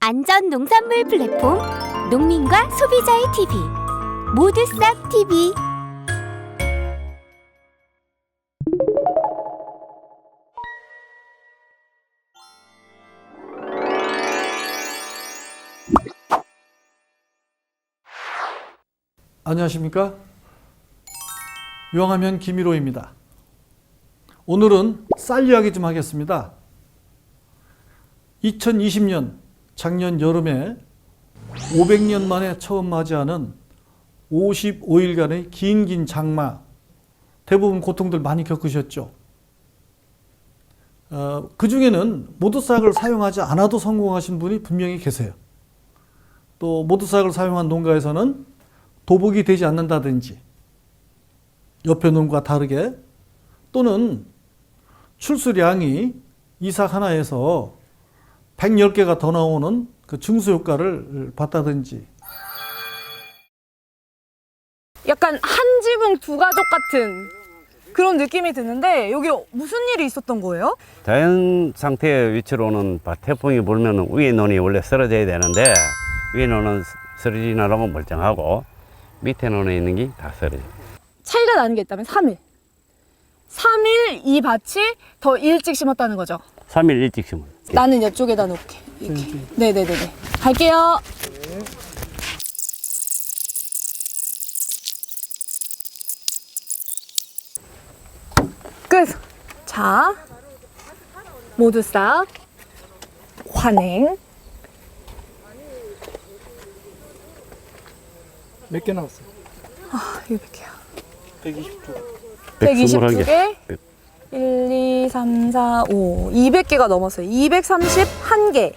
안전 농산물 플랫폼 농민과 소비자의 TV 모두 싹 TV. 안녕하십니까? 유황하면 김일호입니다. 오늘은 쌀 이야기 좀 하겠습니다. 2020년 작년 여름에 500년 만에 처음 맞이하는 55일간의 긴 장마, 대부분 고통들 많이 겪으셨죠. 그 중에는 모두싹을 사용하지 않아도 성공하신 분이 분명히 계세요. 또 모두싹을 사용한 농가에서는 도복이 되지 않는다든지 옆에 농과 다르게, 또는 출수량이 이삭 하나에서 110개가 더 나오는 그 증수 효과를 봤다든지. 약간 한 지붕 두 가족 같은 그런 느낌이 드는데, 여기 무슨 일이 있었던 거예요? 자연 상태의 위치로는 태풍이 불면 위에 논이 원래 쓰러져야 되는데, 위에 논은 쓰러지지 않으면 멀쩡하고 밑에 논에 있는 게 다 쓰러져요. 차이가 나는 게 있다면 3일. 3일 이 밭이 더 일찍 심었다는 거죠. 3일 일찍 심어요. 나는 이쪽에다 놓을게. 이렇게. 네네네네. 갈게요. 끝. 자, 모두 싹 환행. 몇 개 나왔어요? 이거 몇 개야? 121개. 122개. 1, 2, 3, 4, 5. 200개가 넘었어요. 231개.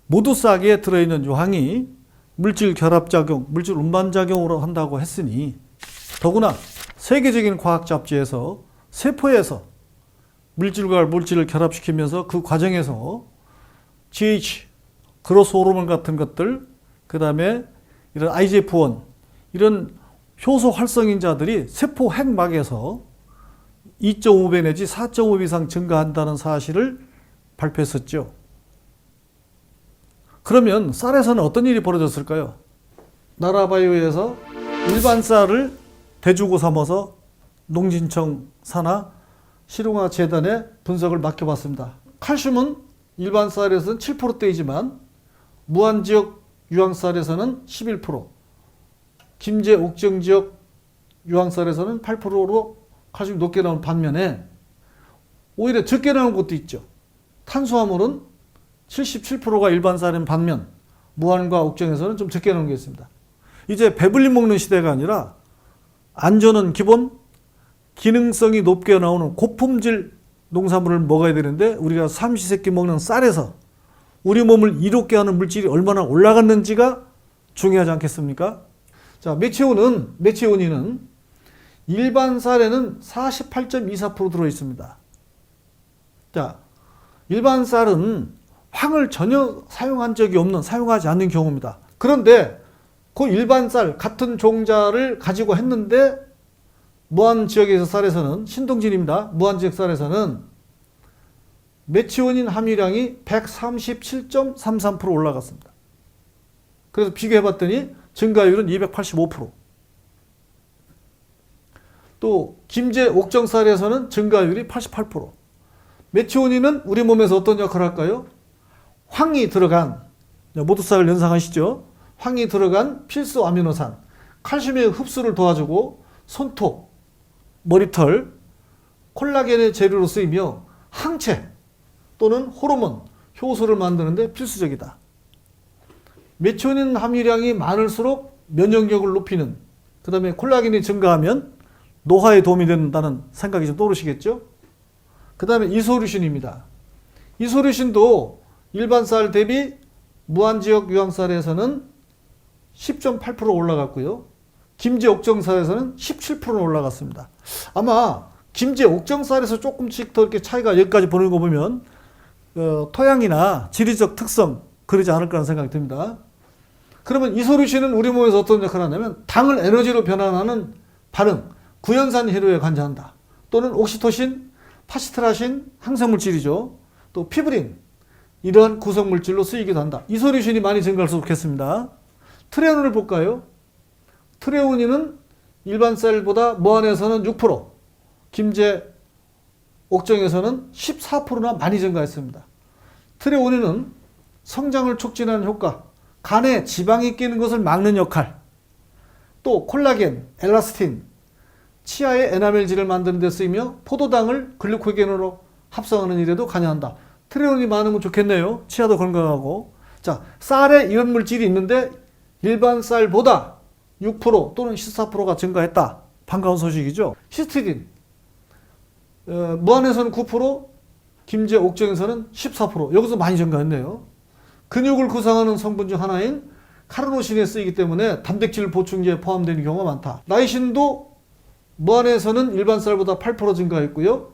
모두싹에 들어있는 유황이 물질 결합작용, 물질 운반작용으로 한다고 했으니, 더구나 세계적인 과학 잡지에서 세포에서 물질과 물질을 결합시키면서 그 과정에서 GH, 그로스 호르몬 같은 것들, 그 다음에 이런 IGF-1, 이런 효소 활성인자들이 세포 핵막에서 2.5배 내지 4.5배 이상 증가한다는 사실을 발표했었죠. 그러면 쌀에서는 어떤 일이 벌어졌을까요? 나라바이오에서 일반 쌀을 대주고 삼아서 농진청 산하 실용화 재단에 분석을 맡겨봤습니다. 칼슘은 일반 쌀에서는 7%대이지만 무안지역 유황쌀에서는 11%, 김제 옥정 지역 유황쌀에서는 8%로 칼슘이 높게 나오는 반면에 오히려 적게 나오는 곳도 있죠. 탄수화물은 77%가 일반 쌀인 반면 무안과 옥정에서는 좀 적게 나오는 게 있습니다. 이제 배불리 먹는 시대가 아니라 안전은 기본, 기능성이 높게 나오는 고품질 농산물을 먹어야 되는데, 우리가 삼시세끼 먹는 쌀에서 우리 몸을 이롭게 하는 물질이 얼마나 올라갔는지가 중요하지 않겠습니까? 자, 메치오닌은 일반 쌀에는 48.24% 들어있습니다. 자, 일반 쌀은 황을 전혀 사용하지 않는 경우입니다. 그런데 그 일반 쌀, 같은 종자를 가지고 했는데, 무안 지역에서 쌀에서는, 신동진입니다. 무안 지역 쌀에서는 메치오닌 함유량이 137.33% 올라갔습니다. 그래서 비교해봤더니 증가율은 285%. 또 김제 옥정 쌀에서는 증가율이 88%. 메치오닌은 우리 몸에서 어떤 역할을 할까요? 황이 들어간, 모두싹을 연상하시죠? 황이 들어간 필수 아미노산, 칼슘의 흡수를 도와주고 손톱, 머리털, 콜라겐의 재료로 쓰이며 항체 또는 호르몬, 효소를 만드는 데 필수적이다. 메치오닌 함유량이 많을수록 면역력을 높이는, 그 다음에 콜라겐이 증가하면 노화에 도움이 된다는 생각이 좀 떠오르시겠죠? 그 다음에 이소류신입니다. 이소류신도 일반 쌀 대비 무안지역 유황쌀에서는 10.8% 올라갔고요. 김제 옥정쌀에서는 17% 올라갔습니다. 아마 김제 옥정쌀에서 조금씩 더 이렇게 차이가 여기까지 보는 거 보면 토양이나 지리적 특성 그러지 않을까 하는 생각이 듭니다. 그러면 이소류신은 우리 몸에서 어떤 역할을 하냐면 당을 에너지로 변환하는 반응, 구연산 회로에 관여한다. 또는 옥시토신, 파시트라신 항생물질이죠. 또 피브린 이러한 구성물질로 쓰이기도 한다. 이소듐이 많이 증가할수록 좋겠습니다. 트레오닌을 볼까요? 트레오닌은 일반 쌀보다 무안에서는 6%, 김제 옥정에서는 14%나 많이 증가했습니다. 트레오닌은 성장을 촉진하는 효과, 간에 지방이 끼는 것을 막는 역할, 또 콜라겐, 엘라스틴, 치아의 에나멜질을 만드는 데 쓰이며 포도당을 글루코겐으로 합성하는 일에도 관여한다. 트레오닌이 많으면 좋겠네요. 치아도 건강하고. 자, 쌀에 이런 물질이 있는데 일반 쌀보다 6% 또는 14%가 증가했다. 반가운 소식이죠. 시스티딘, 무안에서는 9%, 김제 옥정에서는 14%. 여기서 많이 증가했네요. 근육을 구성하는 성분 중 하나인 카르노신에 쓰이기 때문에 단백질 보충제에 포함되는 경우가 많다. 나이신도 무안에서는 일반 쌀보다 8% 증가했고요.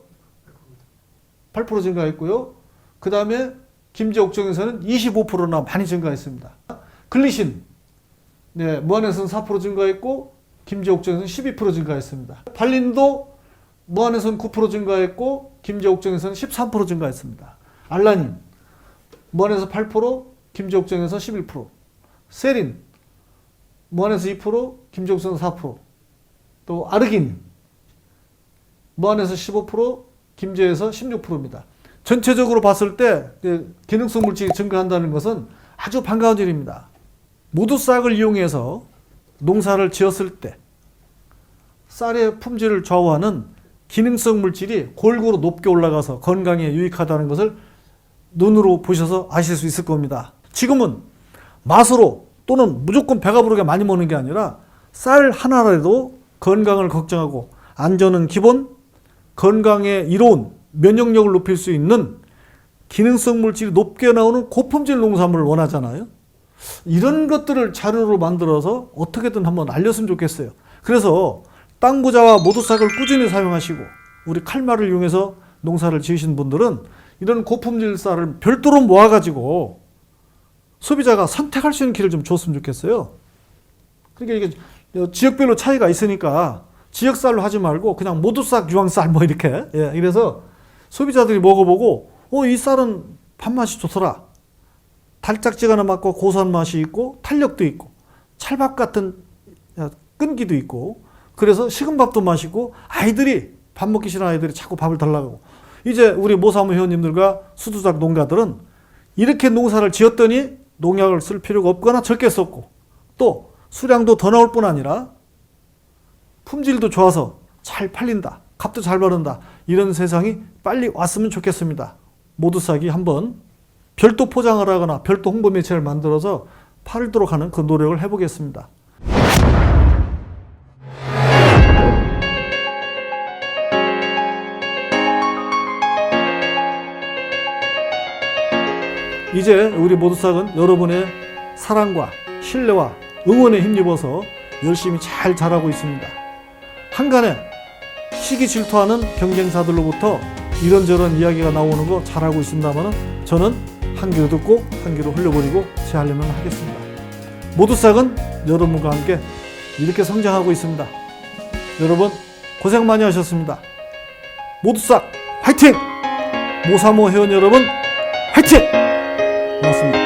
8% 증가했고요. 그 다음에 김제 옥정에서는 25%나 많이 증가했습니다. 글리신, 네, 무안에서는 4% 증가했고 김제 옥정에서는 12% 증가했습니다. 발린도 무안에서는 9% 증가했고 김제 옥정에서는 13% 증가했습니다. 알라닌, 무안에서 8%, 김제 옥정에서 11%. 세린, 무안에서 2%, 김제 옥정에서 4%. 또 아르긴, 무안에서 15%, 김제에서 16%입니다. 전체적으로 봤을 때 기능성 물질이 증가한다는 것은 아주 반가운 일입니다. 모두 싹을 이용해서 농사를 지었을 때 쌀의 품질을 좌우하는 기능성 물질이 골고루 높게 올라가서 건강에 유익하다는 것을 눈으로 보셔서 아실 수 있을 겁니다. 지금은 맛으로 또는 무조건 배가 부르게 많이 먹는 게 아니라 쌀 하나라도 건강을 걱정하고 안전은 기본, 건강에 이로운 면역력을 높일 수 있는 기능성 물질이 높게 나오는 고품질 농산물을 원하잖아요. 이런 것들을 자료로 만들어서 어떻게든 한번 알렸으면 좋겠어요. 그래서 땅부자와 모두싹을 꾸준히 사용하시고 우리 칼말을 이용해서 농사를 지으신 분들은 이런 고품질 쌀을 별도로 모아가지고 소비자가 선택할 수 있는 길을 좀 줬으면 좋겠어요. 그러니까 이게 지역별로 차이가 있으니까 지역쌀로 하지 말고 그냥 모두싹 유황쌀 뭐 이렇게, 예, 이래서 소비자들이 먹어보고 이 쌀은 밥맛이 좋더라. 달짝지근한 맛과 고소한 맛이 있고 탄력도 있고 찰밥 같은 끈기도 있고 그래서 식은 밥도 맛있고 아이들이 밥 먹기 싫은 아이들이 자꾸 밥을 달라고. 이제 우리 모사무 회원님들과 수두작 농가들은 이렇게 농사를 지었더니 농약을 쓸 필요가 없거나 적게 썼고 또 수량도 더 나올 뿐 아니라 품질도 좋아서 잘 팔린다. 값도 잘 받는다. 이런 세상이 빨리 왔으면 좋겠습니다. 모두싹이 한번 별도 포장을 하거나 별도 홍보 매체를 만들어서 팔도록 하는 그 노력을 해보겠습니다. 이제 우리 모두싹은 여러분의 사랑과 신뢰와 응원에 힘입어서 열심히 잘 자라고 있습니다. 한간에 시기 질투하는 경쟁사들로부터 이런저런 이야기가 나오는 거 잘하고 있습니다만 저는 한 귀로 듣고 한 귀로 흘려버리고 제 하려면 하겠습니다. 모두싹은 여러분과 함께 이렇게 성장하고 있습니다. 여러분 고생 많이 하셨습니다. 모두싹 화이팅! 모사모 회원 여러분 화이팅! 고맙습니다.